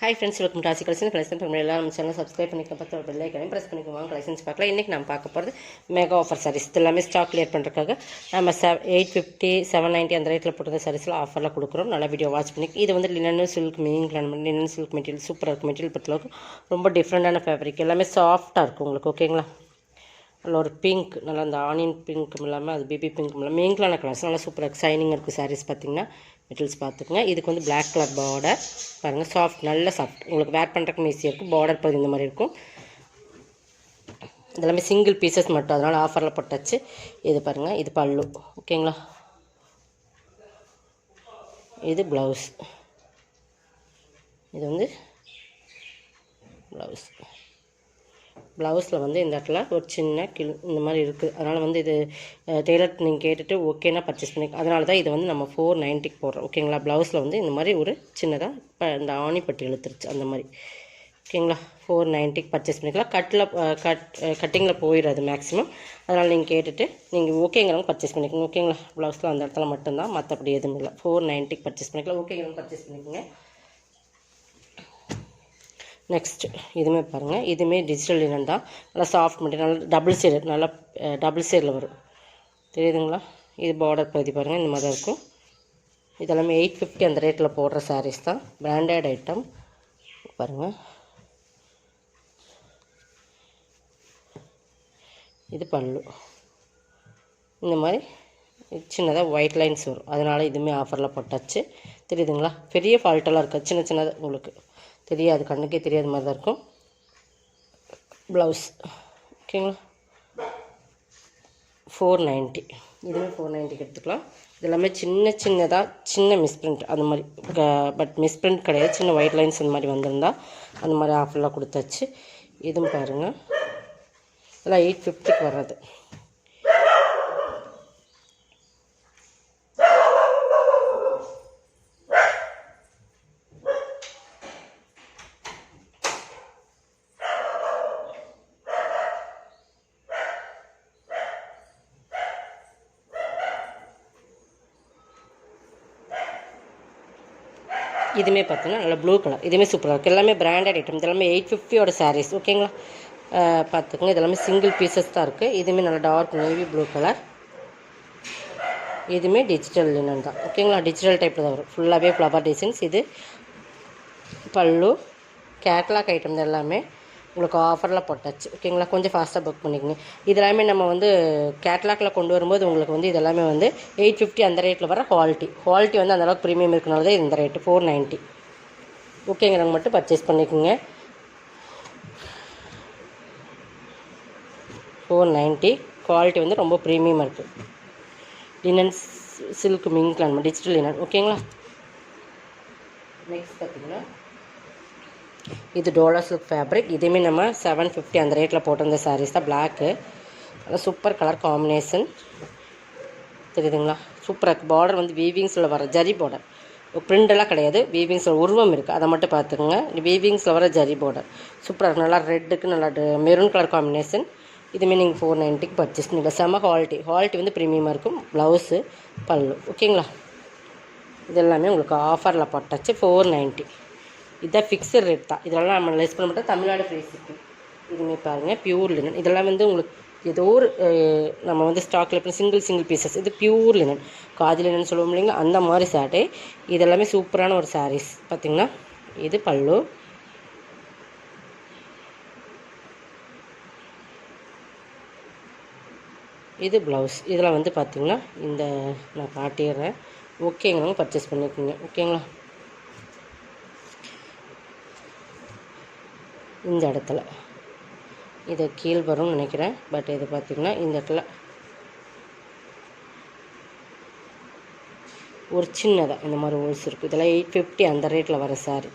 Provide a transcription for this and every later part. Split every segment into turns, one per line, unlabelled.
Hi friends, welcome to ஆசி collection பண்ணி எல்லாம் நம்ம சேனல் சப்ஸ்கிரைப் பண்ணிக்க பற்றி ஒரு பெல் ஐக்கனையும் ப்ரெஸ் பண்ணிக்குவாங்க. கலெக்ஷன்ஸ் பார்க்கலாம். இன்றைக்கி நம்ம பார்க்க போகிறது மெகா ஆஃபர் சாரீஸ். இது எல்லாமே ஸ்டாக் கிளியர் பண்ணுறதுக்காக நம்ம 850 790 அந்த ரேட்டில் போட்டு சாரீஸில் ஆஃபரில் கொடுக்குறோம். நல்லா வீடியோ வாட்ச் பண்ணி. இது வந்து linen silk linen silk material சூப்பராக இருக்கும். மெட்டீரியல் பொறுத்தளவுக்கு ரொம்ப டிஃப்ரெண்டான ஃபேப்ரிக், எல்லாமே சாஃப்டாக இருக்கும் உங்களுக்கு. ஓகேங்களா? அதில் ஒரு பிங்க், நல்லா அந்த ஆனியன் பிங்க்கும் இல்லாமல் அது பேபி பிங்க்கும் இல்லாமல் மீங்கலான கலர்ஸ் நல்லா சூப்பராக இருக்குது. ஷைனிங் இருக்குது சாரீஸ். பார்த்திங்கன்னா மெட்டீரியல்ஸ் பார்த்துக்குங்க. இதுக்கு வந்து பிளாக் கலர் பார்டர் பாருங்கள். சாஃப்ட், நல்ல சாஃப்ட், உங்களுக்கு வேர் பண்ணுறதுக்கும் ஈஸியாக இருக்கும். பார்டர் பகுதி இந்த மாதிரி இருக்கும். இதெல்லாமே சிங்கிள் பீசஸ் மட்டும், அதனால் ஆஃபரில் போட்டாச்சு. இது பாருங்கள், இது பல்லு. ஓகேங்களா? இது ப்ளவுஸ். இது வந்து ப்ளவுஸில் வந்து இந்த இடத்துல ஒரு சின்ன இந்த மாதிரி இருக்குது. அதனால் வந்து இது டெய்லர் நீங்கள் கேட்டுட்டு ஓகேனா பர்ச்சேஸ் பண்ணி, அதனால தான் இது வந்து நம்ம 490 போடுறோம். ஓகேங்களா? ப்ளவுஸில் வந்து இந்த மாதிரி ஒரு சின்னதாக இப்போ இந்த ஆணிப்பட்டி இழுத்துருச்சு அந்த மாதிரி. ஓகேங்களா? 490 பர்ச்சேஸ் பண்ணிக்கலாம். கட்டிங்கில் போயிடாது மேக்ஸிமம். அதனால் நீங்கள் கேட்டுட்டு நீங்கள் ஓகேங்கிறவங்க பர்ச்சேஸ் பண்ணிக்கோங்க. ஓகேங்களா? ப்ளவுஸில் அந்த இடத்துல மட்டும்தான், மற்றபடி எதுவும் இல்லை. 490 பர்ச்சேஸ் பண்ணிக்கலாம். ஓகேங்கிறவங்க பர்ச்சேஸ் பண்ணிக்கோங்க. நெக்ஸ்ட் இதுவுமே பாருங்கள், இதுவுமே டிஜிட்டல் லினன் தான். நல்லா சாஃப்ட் மெட்டீரியல், நல்லா டபுள் ஷேடில் வரும். தெரியுதுங்களா? இது பார்டர் பகுதி பாருங்கள், இந்த மாதிரி தான் இருக்கும். இதெல்லாமே 850 அந்த ரேட்டில் போடுற சாரீஸ் தான். பிராண்டட் ஐட்டம் பாருங்கள். இது பல்லு. இந்த மாதிரி சின்னதாக ஒயிட் லைன்ஸ் வரும். அதனால் இதுவுமே ஆஃபரில் போட்டாச்சு. தெரியுதுங்களா? பெரிய ஃபால்ட்டெல்லாம் இருக்காது, சின்ன சின்னதாக உங்களுக்கு தெரியாது, கண்ணுக்கே தெரியாத மாதிரி தான் இருக்கும். ப்ளவுஸ். ஓகேங்களா? 490. இதுவுமே 490 எடுத்துக்கலாம். இதெல்லாமே சின்ன மிஸ்பிரிண்ட் அந்த மாதிரி, பட் மிஸ்பிரிண்ட் கிடையாது, சின்ன ஒயிட் லைன்ஸ் அந்த மாதிரி வந்திருந்தா அந்த மாதிரி ஆஃபர்லாம் கொடுத்தாச்சு. இதுவும் பாருங்கள், இதெல்லாம் 850 வர்றது. இதுவுமே பார்த்தீங்கன்னா நல்லா ப்ளூ கலர். இதுவுமே சூப்பராக இருக்குது. எல்லாமே பிராண்டட் ஐட்டம். இதெல்லாமே 850 சாரீஸ். ஓகேங்களா? பார்த்துக்கோங்க. இதெல்லாமே சிங்கிள் பீசஸ் தான் இருக்குது. இதுவுமே நல்லா டார்க் நேவி ப்ளூ கலர். இதுவுமே டிஜிட்டல் லினன் தான். ஓகேங்களா? டிஜிட்டல் டைப்பில் தான் வரும். ஃபுல்லாகவே ஃப்ளவர் டிசைன்ஸ். இது பல்லு. கேட்லாக் ஐட்டம் தான் எல்லாமே உங்களுக்கு ஆஃபரில் போட்டாச்சு. ஓகேங்களா? கொஞ்சம் ஃபாஸ்ட்டாக புக் பண்ணிக்கோங்க. இதெல்லாமே நம்ம வந்து கேட்லாக்கில் கொண்டு வரும்போது உங்களுக்கு வந்து இதெல்லாமே வந்து 850 அந்த ரேட்டில் வர குவாலிட்டி வந்து அந்தளவுக்கு ப்ரீமியம் இருக்கனால தான் இந்த ரேட்டு 490. ஓகேங்கிறவங்க மட்டும் பர்ச்சேஸ் பண்ணிக்கோங்க. 490. குவாலிட்டி வந்து ரொம்ப ப்ரீமியமாக இருக்குது. லினன் சில்க் மிங்க்லான் டிஜிட்டல் லினன். ஓகேங்களா? நெக்ஸ்ட் பார்த்திங்கன்னா இது டோலா சில்க் ஃபேப்ரிக். இதுவுமே நம்ம 750 அந்த ரேட்டில் போட்டிருந்த சாரீஸ் தான். Black, super colour combination. தெரியுதுங்களா? சூப்பராக இருக்குது. பார்டர் வந்து வீவிங்ஸில் வர ஜரி பார்டர், பிரிண்டெல்லாம் கிடையாது, வீவிங்ஸில் உருவம் இருக்குது, அதை மட்டும் பார்த்துக்குங்க. வீவிங்ஸில் வர ஜரி பார்டர் சூப்பராக இருக்குது. நல்லா ரெட்டுக்கு நல்லா மெரூன் கலர் காம்பினேஷன். இதுவுமே நீங்கள் 490 பர்ச்சேஸ் பண்ணிக்கலாம். செம்ம குவாலிட்டி வந்து ப்ரீமியமாக இருக்கும். ப்ளவுஸு, பல்லு. ஓகேங்களா? இதெல்லாமே உங்களுக்கு ஆஃபரில் போட்டாச்சு. 490. இதுதான் ஃபிக்ஸட் ரேட் தான். இதெல்லாம் நம்ம லெஸ் பண்ண மாட்டோம். தமிழ்நாடு ப்ரைஸ் இருக்குது. இதுவுமே பாருங்கள், பியூர் லினன். இதெல்லாம் வந்து உங்களுக்கு ஏதோ ஒரு நம்ம வந்து ஸ்டாக்கில் இப்போ சிங்கிள் பீசஸ். இது பியூர் லினன், காதி லினன் சொல்லுவோம் இல்லைங்களா, அந்த மாதிரி சாட்டே. இதெல்லாமே சூப்பரான ஒரு சாரீஸ். பார்த்திங்கன்னா இது பல்லு. இது ப்ளவுஸ். இதில் வந்து பார்த்திங்கன்னா இந்த நான் காட்டிடுறேன். ஓகேங்களா? பர்ச்சேஸ் பண்ணிக்கோங்க. ஓகேங்களா? இந்த இடத்துல இது கீழ் வரும்னு நினைக்கிறேன். பட் இது பார்த்திங்கன்னா இந்த இடத்துல ஒரு சின்னதாக இந்த மாதிரி ஹோல்ஸ் இருக்குது. இதெல்லாம் 850 அந்த ரேட்டில் வர சாரி.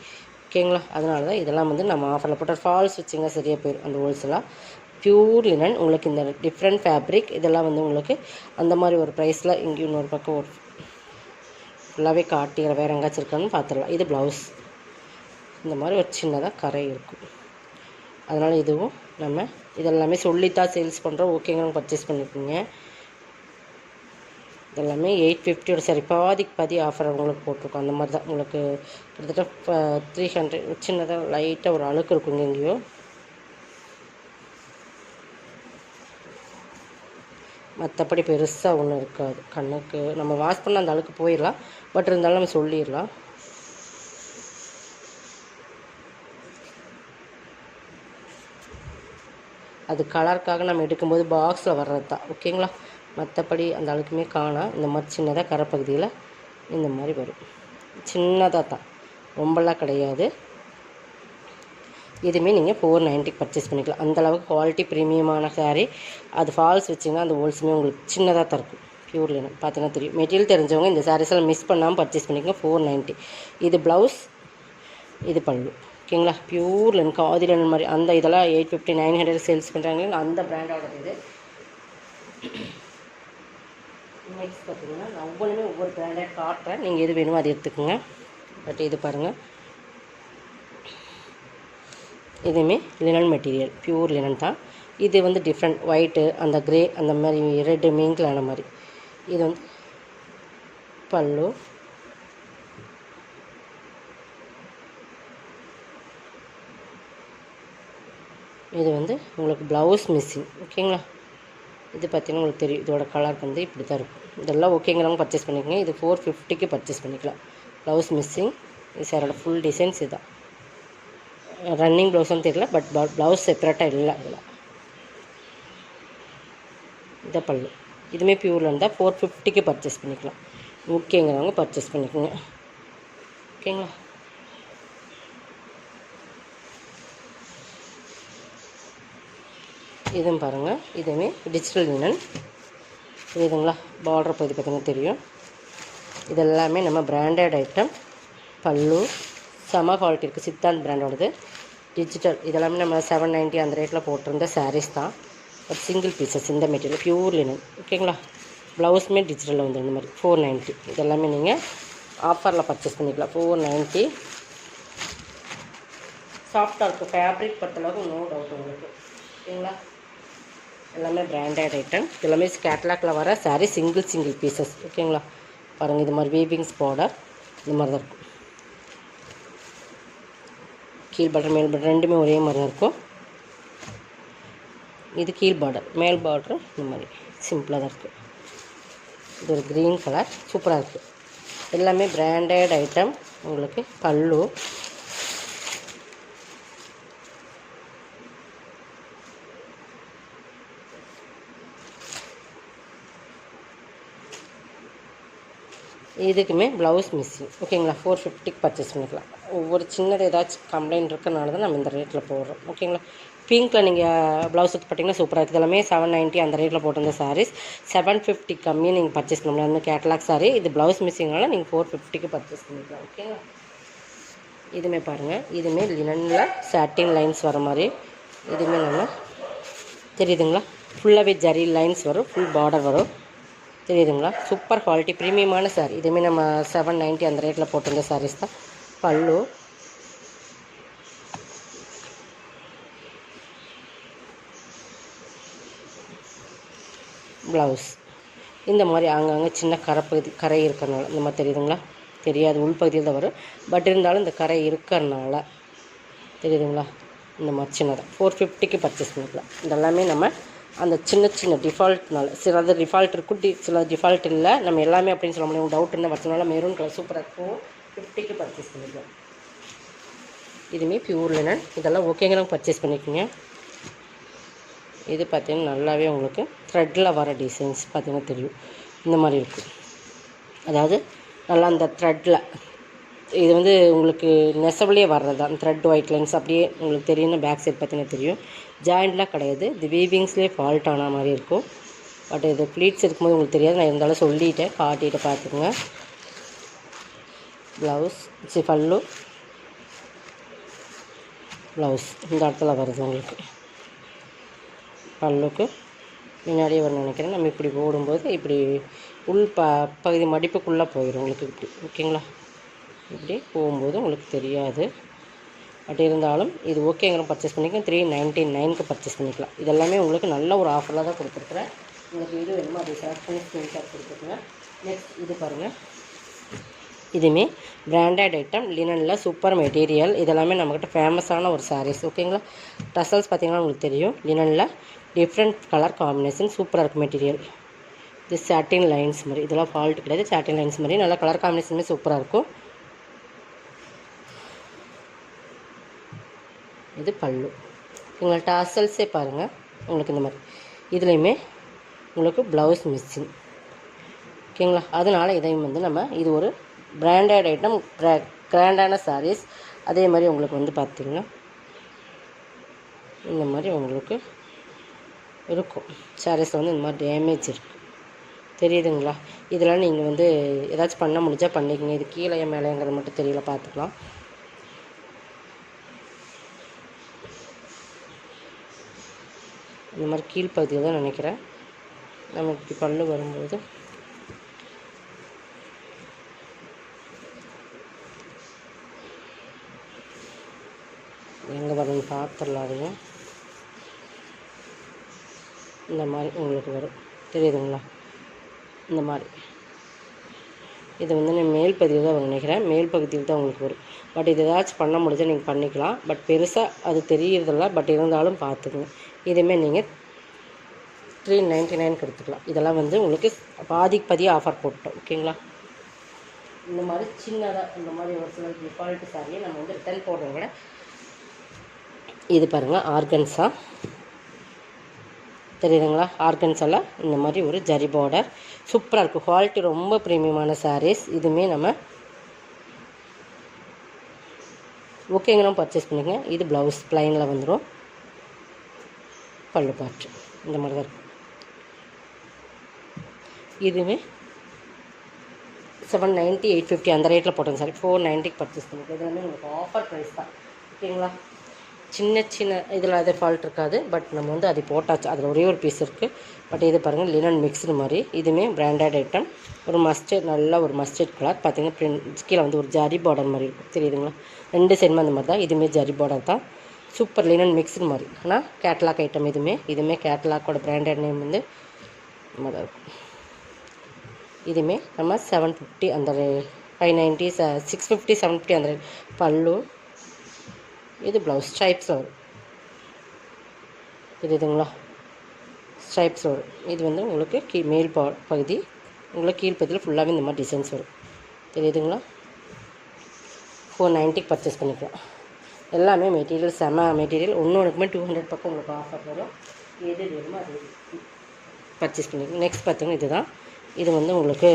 ஓகேங்களா? அதனால தான் இதெல்லாம் வந்து நம்ம ஆஃபரில் போட்டால் ஃபால்ஸ் வச்சுங்க சரியாக போயிடும் அந்த ஹோல்ஸ் எல்லாம். பியூர் லினன் உங்களுக்கு இந்த டிஃப்ரெண்ட் ஃபேப்ரிக். இதெல்லாம் வந்து உங்களுக்கு அந்த மாதிரி ஒரு ப்ரைஸில் இங்கேயும் இன்னொரு பக்கம் ஒரு ஃபுல்லாகவே காட்டிக்கிற வேறு எங்கேயாச்சும் இருக்கான்னு பார்த்துடலாம். இது ப்ளவுஸ். இந்த மாதிரி ஒரு சின்னதாக கரை இருக்கும். அதனால் இதுவும் நம்ம இதெல்லாமே சொல்லித்தான் சேல்ஸ் பண்ணுறோம். ஓகேங்க, பர்ச்சேஸ் பண்ணிக்கோங்க. இதெல்லாமே 850 சரி பாதிக்கு பாதி ஆஃபர் உங்களுக்கு போட்டிருக்கோம். அந்த மாதிரி தான் உங்களுக்கு கிட்டத்தட்ட 300 சின்னதாக லைட்டாக ஒரு அழுக்கு இருக்குங்க எங்கேயோ. மற்றபடி பெருசாக ஒன்றும் இருக்காது. கண்ணுக்கு நம்ம வாஷ் பண்ண அந்த அழுக்கு போயிடலாம். பட் இருந்தாலும் நம்ம சொல்லிடலாம். அது கலருக்காக நம்ம எடுக்கும்போது பாக்ஸில் வர்றது தான். ஓகேங்களா? மற்றபடி அந்த அழுக்குமே காணாம். இந்த மாதிரி சின்னதாக கரைப்பகுதியில் இந்த மாதிரி வரும். சின்னதாக தான், ரொம்பலாம் கிடையாது. இதுவுமே நீங்கள் 490 பர்ச்சேஸ் பண்ணிக்கலாம். அந்தளவுக்கு குவாலிட்டி ப்ரீமியமான சாரீ. அது ஃபால்ஸ் வச்சிங்கன்னா அந்த ஹோல்ஸுமே உங்களுக்கு சின்னதாக தான் இருக்கும். பியூர் லினன் பார்த்தீங்கன்னா தெரியும். மெட்டீரியல் தெரிஞ்சவங்க இந்த சாரீஸ் எல்லாம் மிஸ் பண்ணாமல் பர்ச்சேஸ் பண்ணிக்கோங்க. 490. இது ப்ளவுஸ், இது பல்லு. ஓகேங்களா? பியூர் லினன் காதி லினன் மாதிரி அந்த இதெல்லாம் 850 900 சேல்ஸ் பண்ணுறாங்க. அந்த பிராண்டோட இது நெக்ஸ்ட் பார்த்தீங்கன்னா நான் ஒவ்வொன்றுமே ஒவ்வொரு பிராண்டாக காட்டுறேன். நீங்கள் எது வேணுமோ அதை எடுத்துக்கோங்க. பட் இது பாருங்கள், இதுவுமே லினன் மெட்டீரியல், பியூர் லினன் தான். இது வந்து டிஃப்ரெண்ட் ஒயிட்டு, அந்த க்ரே, அந்த மாதிரி ரெட்டு மிங்கிளான மாதிரி. இது வந்து பல்லு, இது வந்து உங்களுக்கு ப்ளவுஸ் மிஸ்ஸிங். ஓகேங்களா? இது பார்த்தீங்கன்னா உங்களுக்கு தெரியும், இதோட கலர் வந்து இப்படி தான் இருக்கும். இதெல்லாம் ஓகேங்கிறவங்க பர்ச்சேஸ் பண்ணிக்கோங்க. இது 450க்கு பர்ச்சேஸ் பண்ணிக்கலாம். Blouse missing. இது சாரோட ஃபுல் டிசைன்ஸ் இதுதான். ரன்னிங் ப்ளவுஸ்ன்னு தெரியல, பட் ப்ளவுஸ் செப்பரேட்டாக இல்லை இதில். இதை பல்லு. இதுவுமே பியூரில் இருந்தால் 450க்கு பர்ச்சேஸ் பண்ணிக்கலாம். ஓகேங்கிறவங்க பர்ச்சேஸ் பண்ணிக்கோங்க. ஓகேங்களா? இதுவும் பாருங்கள், இதுவுமே டிஜிட்டல் லினன். புரியுதுங்களா? பார்டர் பகுதி பார்த்தீங்கன்னா தெரியும். இதெல்லாமே நம்ம பிராண்டட் ஐட்டம். பல்லு செம குவாலிட்டி இருக்குது. சித்தாந்த் பிராண்டோடது டிஜிட்டல். இதெல்லாமே நம்ம 790 அந்த ரேட்டில் போட்டிருந்த சாரீஸ் தான். பட் சிங்கிள் பீசஸ் இந்த மெட்டீரியல் பியூர் லினன். ஓகேங்களா? ப்ளவுஸுமே டிஜிட்டலில் வந்து இந்த மாதிரி 490. இதெல்லாமே நீங்கள் ஆஃபரில் பர்ச்சேஸ் பண்ணிக்கலாம். 490. சாஃப்டாக இருக்கும். ஃபேப்ரிக் பொறுத்தளவுக்கு நோ டவுட் உங்களுக்கு. ஓகேங்களா? எல்லாமே பிராண்டட் ஐட்டம். எல்லாமே கேட்லாகில் வர சாரீ, சிங்கிள் பீசஸ். ஓகேங்களா? பாருங்கள், இது மாதிரி வீவிங்ஸ் பார்டர் இந்த மாதிரி தான் இருக்கும். கீழ் பார்டர் மேல் பார்டர் ரெண்டுமே ஒரே மாதிரி தான் இருக்கும். இது கீழ் பார்டர், மேல் பார்டர் இந்த மாதிரி சிம்பிளாக தான் இருக்குது. இது ஒரு க்ரீன் கலர் சூப்பராக இருக்குது. எல்லாமே பிராண்டட் ஐட்டம். உங்களுக்கு பல்லு, இதுக்குமே ப்ளவுஸ் மிஸ்ஸிங். ஓகேங்களா? 450க்கு பர்ச்சேஸ் பண்ணிக்கலாம். ஒவ்வொரு சின்னது ஏதாச்சும் கம்ப்ளைண்ட் இருக்கிறனால தான் நம்ம இந்த ரேட்டில் போடுறோம். ஓகேங்களா? பிங்க்கில் நீங்கள் ப்ளவுஸ் எடுத்து பார்த்தீங்கன்னா சூப்பராக இருக்குது. எல்லாமே 790 அந்த ரேட்டில் போட்டிருந்த சாரீஸ் 750 கம்மியாக நீங்கள் பர்ச்சேஸ் பண்ண முடியாது. அந்த கேட்லாக் சாரீ. இது ப்ளவுஸ் மிஸ்ஸிங்னால நீங்கள் 450க்கு பர்ச்சேஸ் பண்ணிக்கலாம். ஓகேங்களா? இதுவுமே பாருங்கள், இதுவுமே லினனில் சாட்டின் லைன்ஸ் வர மாதிரி. இதுவுமே நம்ம தெரியுதுங்களா? ஃபுல்லாகவே ஜரி லைன்ஸ் வரும். ஃபுல் பார்டர் வரும். தெரியுதுங்களா? சூப்பர் குவாலிட்டி ப்ரீமியமான சாரீ. இதுவுமே நம்ம 790 அந்த ரேட்டில் போட்டிருந்த சாரீஸ் தான். பல்லு, ப்ளவுஸ் இந்த மாதிரி அங்கங்கே சின்ன கரை இருக்கிறனால இந்த மாதிரி தெரியுதுங்களா? தெரியாது, உள்பகுதியில் தான் வரும். பட் இருந்தாலும் இந்த கரை இருக்கிறனால தெரியுதுங்களா? இந்த மாதிரி சின்னதாக 450க்கு பர்ச்சேஸ் பண்ணிக்கலாம். இதெல்லாமே நம்ம அந்த சின்ன டிஃபால்ட்னால, சிலது டிஃபால்ட் இருக்கும், சில டிஃபால்ட் இல்லை. நம்ம எல்லாமே அப்படின்னு சொல்ல முடியும். டவுட் என்ன வச்சனால மெரூன் கலர் சூப்பராக இருக்கும். 50க்கு பர்ச்சேஸ் பண்ணிக்கலாம். இதுவுமே பியூர் லினன். இதெல்லாம் ஓகேங்கிறவங்க பர்ச்சேஸ் பண்ணிக்கோங்க. இது பார்த்தீங்கன்னா நல்லாவே உங்களுக்கு த்ரெட்டில் வர டிசைன்ஸ் பார்த்தீங்கன்னா தெரியும். இந்த மாதிரி இருக்கும். அதாவது நல்லா அந்த த்ரெட்டில் இது வந்து உங்களுக்கு நெசவுலேயே வர்றது தான். த்ரெட் ஒயிட் லைன்ஸ் அப்படியே உங்களுக்கு தெரியும். பேக் சைட் பார்த்தீங்கன்னா தெரியும். ஜாயிண்ட்லாம் கிடையாது. இது வீவிங்ஸ்லேயே ஃபால்ட் ஆன மாதிரி இருக்கும். பட் இது ப்ளீட்ஸ் இருக்கும்போது உங்களுக்கு தெரியாது. நான் இருந்தாலும் சொல்லிட்டேன், காட்டிட்டு பார்த்துக்குங்க. ப்ளவுஸ் பல்லு, ப்ளவுஸ் இந்த இடத்துல வருது உங்களுக்கு. பல்லுக்கு முன்னாடியே வரணும்னு நினைக்கிறேன். நம்ம இப்படி போடும்போது இப்படி உள் பகுதி மடிப்புக்குள்ளே போயிடும் உங்களுக்கு இப்படி. ஓகேங்களா? இப்படி போகும்போது உங்களுக்கு தெரியாது. பட் இருந்தாலும் இது ஓகேங்கிற பர்ச்சேஸ் பண்ணிக்கலாம். 399க்கு பர்ச்சேஸ் பண்ணிக்கலாம். இதெல்லாமே உங்களுக்கு நல்ல ஒரு ஆஃபரில் தான் கொடுத்துருக்குறேன். உங்களுக்கு இது வேணுமோ அதை செலக்ட் பண்ணி ஸ்க்ரீன்ஷாட் கொடுத்துருக்குங்க. நெக்ஸ்ட் இது பாருங்கள், இதுவுமே பிராண்டட் ஐட்டம், லினனில் சூப்பர் மெட்டீரியல். இதெல்லாமே நம்மக்கிட்ட ஃபேமஸான ஒரு சாரீஸ். ஓகேங்களா. டசல்ஸ் பார்த்திங்கன்னா உங்களுக்கு தெரியும், லினனில் டிஃப்ரெண்ட் கலர் காம்பினேஷன் சூப்பராக இருக்கும் மெட்டீரியல். இது சாட்டின் லைன்ஸ் மாதிரி, இதெல்லாம் ஃபால்ட் கிடையாது, சாட்டின் லைன்ஸ் மாதிரி நல்லா கலர் காம்பினேஷனுமே சூப்பராக இருக்கும். இது பல்லு. உங்கள் டாசல்ஸே பாருங்கள் உங்களுக்கு இந்த மாதிரி. இதுலேயுமே உங்களுக்கு ப்ளவுஸ் மிஸ்ஸிங். ஓகேங்களா. அதனால் இதையும் வந்து நம்ம இது ஒரு பிராண்டட் ஐட்டம், கிராண்டான சாரீஸ். அதே மாதிரி உங்களுக்கு வந்து பார்த்திங்கன்னா இந்த மாதிரி உங்களுக்கு இருக்கும். சாரீஸில் வந்து இந்த மாதிரி டேமேஜ் இருக்குது, தெரியுதுங்களா. இதெல்லாம் நீங்கள் வந்து ஏதாச்சும் பண்ண முடிஞ்சால் பண்ணிக்கங்க. இது கீழே மேலேங்கிறது மட்டும் தெரியல, பார்த்துக்கலாம். இந்த மாதிரி கீழ்ப்பகுதியில் தான் நினைக்கிறேன். நமக்கு இப்படி பல்லு வரும்போது எங்கே வரணும்னு பார்த்துடலாங்க. இந்த மாதிரி உங்களுக்கு வரும், தெரியுதுங்களா. இந்த மாதிரி இது வந்து நான் மேல் பகுதியில் தான் நினைக்கிறேன், மேல் பகுதியில் தான் உங்களுக்கு வரும். பட் இது ஏதாச்சும் பண்ண முடிஞ்சால் நீங்கள் பண்ணிக்கலாம். பட் பெருசாக அது தெரியறதில்ல, பட் இருந்தாலும் பார்த்துக்குங்க. இதுவுமே நீங்கள் 399 எடுத்துக்கலாம். இதெல்லாம் வந்து உங்களுக்கு பாதிக்கு ஆஃபர் போட்டோம். ஓகேங்களா. இந்த மாதிரி சின்னதாக இந்த மாதிரி ஒரு சில டிஃபால்ட்டு சாரியை நம்ம வந்து ரிட்டர்ன் போடுறத விட, இது பாருங்கள் ஆர்கன்ஸா, தெரியுதுங்களா. ஆர்கன்ஸாவில் இந்த மாதிரி ஒரு ஜரி பார்டர் சூப்பராக இருக்கும். குவாலிட்டி ரொம்ப ப்ரீமியமான சாரீஸ். இதுவுமே நம்ம ஓகேங்கன்னு பர்ச்சேஸ் பண்ணிக்கங்க. இது ப்ளவுஸ் ப்ளைனில் வந்துடும். பல்லு பாட்டு இந்த மாதிரி தான் இருக்கும். இதுவுமே 790 850 அந்த ரேட்டில் போட்டோங்க சார். 490க்கு பர்ச்சேஸ் பண்ணிக்கலாம். இது வந்து உங்களுக்கு ஆஃபர் ப்ரைஸ் தான். ஓகேங்களா. சின்ன இதில் அதே ஃபால்ட் இருக்காது, பட் நம்ம வந்து அது போட்டாச்சு. அதில் ஒரே ஒரு பீஸ் இருக்குது. பட் இது பாருங்கள் லினன் மிக்ஸ்டு மாதிரி. இதுவுமே பிராண்டட் ஐட்டம். ஒரு மஸ்டர்ட், நல்ல ஒரு மஸ்டர்ட் கலர். பார்த்திங்கன்னா பிரிண்ட் கீழே வந்து ஒரு ஜரி பார்டர் மாதிரி இருக்கும், தெரியுதுங்களா. 2 சைடுமே அந்த மாதிரி தான். இதுவுமே ஜரி பார்டர் தான். சூப்பர் லினன் மிக்ஸ்டு மாதிரி. ஆனால் கேட்லாக் ஐட்டம். இதுவுமே கேட்லாக்கோட பிராண்டட் நேம் வந்து இந்த மாதிரி இருக்கும். இதுவுமே நம்ம 750 அந்த 590 650 750 அந்த பல்லு. இது ப்ளவுஸ் ஸ்ட்ரைப்ஸ் வரும், தெரியுதுங்களா. ஸ்ட்ரைப்ஸ் வரும். இது வந்து உங்களுக்கு மேல் பகுதி, உங்களுக்கு கீழ்ப்பகுதியில் ஃபுல்லாகவே இந்த மாதிரி டிசைன்ஸ் வரும், தெரியுதுங்களா. 490க்கு பர்ச்சேஸ் பண்ணிக்கலாம். எல்லாமே மெட்டீரியல் செம மெட்டீரியல். ஒன்றுக்குமே 200 பக்கம் உங்களுக்கு ஆஃபர் வரும். எது வேணுமோ அது பர்ச்சேஸ் பண்ணிக்கலாம். நெக்ஸ்ட் பார்த்திங்கன்னா இதுதான். இது வந்து உங்களுக்கு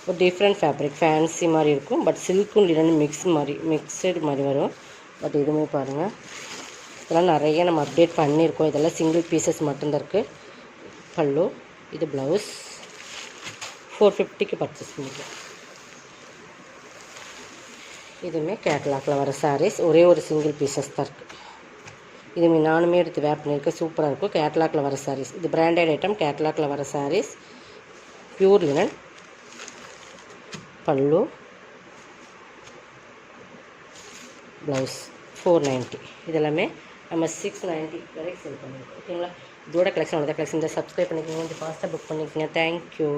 ஒரு டிஃப்ரெண்ட் ஃபேப்ரிக், ஃபேன்சி மாதிரி இருக்கும். பட் சில்க்கும் லினன் மிக்சடு மாதிரி வரும். பட் இதுவுமே பாருங்கள், இதெல்லாம் நிறைய நம்ம அப்டேட் பண்ணியிருக்கோம். இதெல்லாம் சிங்கிள் பீசஸ் மட்டும்தான் இருக்குது. பல்லு. இது ப்ளவுஸ். 450க்கு பர்ச்சேஸ் பண்ணிக்கலாம். இதுவுமே கேட்லாக்கில் வர சாரீஸ். ஒரே ஒரு சிங்கிள் பீசஸ் தான் இருக்குது. இதுவுமே நானுமே எடுத்து வேர் பண்ணியிருக்கேன். சூப்பராக இருக்கும். கேட்லாக்கில் வர சாரீஸ். இது பிராண்டட் ஐட்டம், கேட்லாக்கில் வர சாரீஸ். Pure linen. பல்லு. ப்ளவுஸ் 490. இதெல்லாமே நம்ம 690 வரைக்கும் செல் பண்ணியிருக்கோம். ஓகேங்களா. இதோட கலெக்ஷன் கலெக்ஷன் சப்ஸ்கிரைப் பண்ணிக்கோங்க. கொஞ்சம் ஃபாஸ்ட்டாக புக் பண்ணிக்கோங்க. தேங்க்யூ.